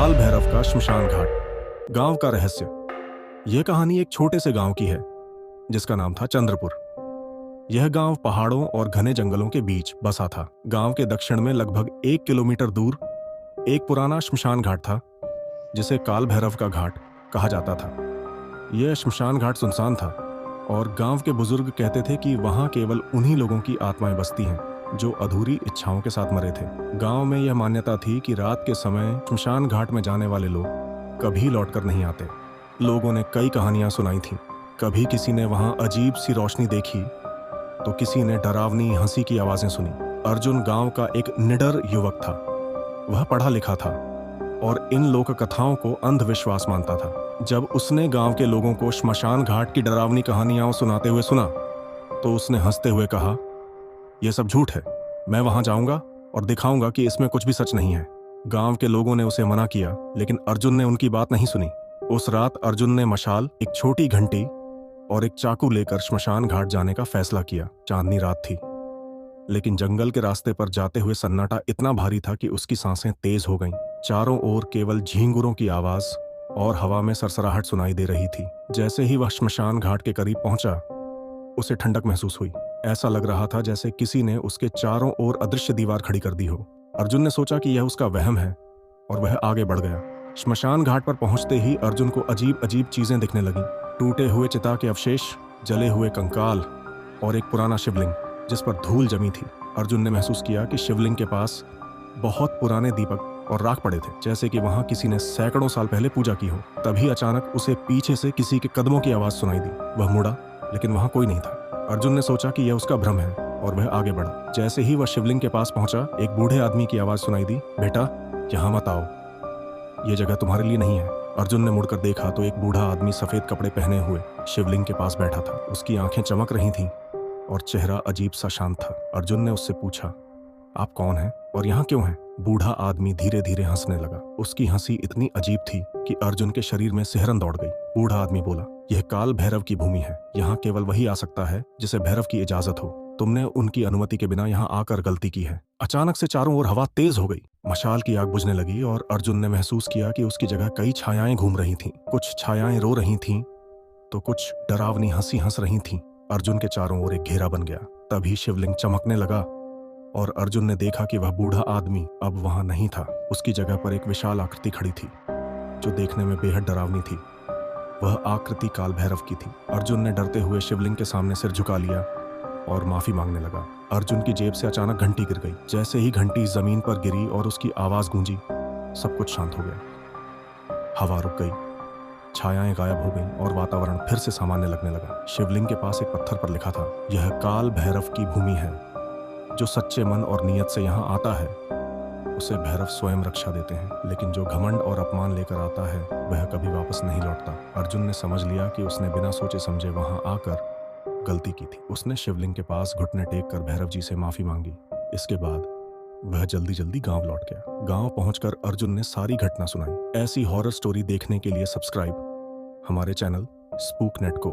काल भैरव का श्मशान घाट। गांव का रहस्य। यह कहानी एक छोटे से गांव की है जिसका नाम था चंद्रपुर। यह गांव पहाड़ों और घने जंगलों के बीच बसा था। गांव के दक्षिण में लगभग 1 किलोमीटर दूर एक पुराना श्मशान घाट था जिसे काल भैरव का घाट कहा जाता था। यह श्मशान घाट सुनसान था और गांव के बुजुर्ग कहते थे कि वहां केवल उन्हीं लोगों की आत्माएं बसती हैं जो अधूरी इच्छाओं के साथ मरे थे। गांव में यह मान्यता थी कि रात के समय श्मशान घाट में जाने वाले लोग कभी लौटकर नहीं आते। लोगों ने कई कहानियां सुनाई थीं। कभी किसी ने वहां अजीब सी रोशनी देखी तो किसी ने डरावनी हंसी की आवाजें सुनी। अर्जुन गांव का एक निडर युवक था। वह पढ़ा लिखा था और इन लोक कथाओं को अंधविश्वास मानता था। जब उसने गांव के लोगों को श्मशान घाट की डरावनी कहानियां सुनाते हुए सुना तो उसने हंसते हुए कहा, यह सब झूठ है। मैं वहां जाऊंगा और दिखाऊंगा कि इसमें कुछ भी सच नहीं है। गांव के लोगों ने उसे मना किया लेकिन अर्जुन ने उनकी बात नहीं सुनी। उस रात अर्जुन ने मशाल, एक छोटी घंटी और एक चाकू लेकर श्मशान घाट जाने का फैसला किया। चांदनी रात थी लेकिन जंगल के रास्ते पर जाते हुए सन्नाटा इतना भारी था कि उसकी सांसें तेज हो गईं। चारों ओर केवल झींगुरों की आवाज और हवा में सरसराहट सुनाई दे रही थी। जैसे ही वह श्मशान घाट के करीब पहुंचा उसे ठंडक महसूस हुई। ऐसा लग रहा था जैसे किसी ने उसके चारों ओर अदृश्य दीवार खड़ी कर दी हो। अर्जुन ने सोचा कि यह उसका वहम है और वह आगे बढ़ गया। श्मशान घाट पर पहुंचते ही अर्जुन को अजीब अजीब चीजें दिखने लगीं। टूटे हुए चिता के अवशेष, जले हुए कंकाल और एक पुराना शिवलिंग जिस पर धूल जमी थी। अर्जुन ने महसूस किया कि शिवलिंग के पास बहुत पुराने दीपक और राख पड़े थे, जैसे कि वहां किसी ने सैकड़ों साल पहले पूजा की हो। तभी अचानक उसे पीछे से किसी के कदमों की आवाज सुनाई दी। वह मुड़ा लेकिन वहां कोई नहीं था। अर्जुन ने सोचा कि यह उसका भ्रम है और वह आगे बढ़ा। जैसे ही वह शिवलिंग के पास पहुंचा एक बूढ़े आदमी की आवाज सुनाई दी, बेटा यहां मत आओ, यह जगह तुम्हारे लिए नहीं है। अर्जुन ने मुड़कर देखा तो एक बूढ़ा आदमी सफेद कपड़े पहने हुए शिवलिंग के पास बैठा था। उसकी आंखें चमक रही थीं और चेहरा अजीब सा शांत था। अर्जुन ने उससे पूछा, आप कौन हैं और यहाँ क्यों हैं? बूढ़ा आदमी धीरे धीरे हंसने लगा। उसकी हंसी इतनी अजीब थी कि अर्जुन के शरीर में सिहरन दौड़ गई। बूढ़ा आदमी बोला, यह काल भैरव की भूमि है। यहाँ केवल वही आ सकता है जिसे भैरव की इजाजत हो। तुमने उनकी अनुमति के बिना यहाँ आकर गलती की है। अचानक से चारों ओर हवा तेज हो गई। मशाल की आग बुझने लगी और अर्जुन ने महसूस किया कि उसकी जगह कई छायाएं घूम रही थीं। कुछ छायाएं रो रही थीं तो कुछ डरावनी हंसी हंस रही थीं। अर्जुन के चारों ओर एक घेरा बन गया। तभी शिवलिंग चमकने लगा और अर्जुन ने देखा कि वह बूढ़ा आदमी अब वहां नहीं था। उसकी जगह पर एक विशाल आकृति खड़ी थी जो देखने में बेहद डरावनी थी। वह आकृति काल भैरव की थी। अर्जुन ने डरते हुए शिवलिंग के सामने सिर झुका लिया और माफी मांगने लगा। अर्जुन की जेब से अचानक घंटी गिर गई। जैसे ही घंटी जमीन पर गिरी और उसकी आवाज गूंजी, सब कुछ शांत हो गया। हवा रुक गई, छायाएं गायब हो गईं और वातावरण फिर से सामान्य लगने लगा। शिवलिंग के पास एक पत्थर पर लिखा था, यह काल भैरव की भूमि है। जो सच्चे मन और नियत से यहाँ आता है उसे भैरव स्वयं रक्षा देते हैं, लेकिन जो घमंड और अपमान लेकर आता है वह कभी वापस नहीं लौटता। अर्जुन ने समझ लिया कि उसने बिना सोचे समझे वहां आकर गलती की थी। उसने शिवलिंग के पास घुटने टेक कर भैरव जी से माफी मांगी। इसके बाद वह जल्दी जल्दी गांव लौट गया। गांव पहुंचकर अर्जुन ने सारी घटना सुनाई। ऐसी हॉरर स्टोरी देखने के लिए सब्सक्राइब हमारे चैनल स्पूक नेट को।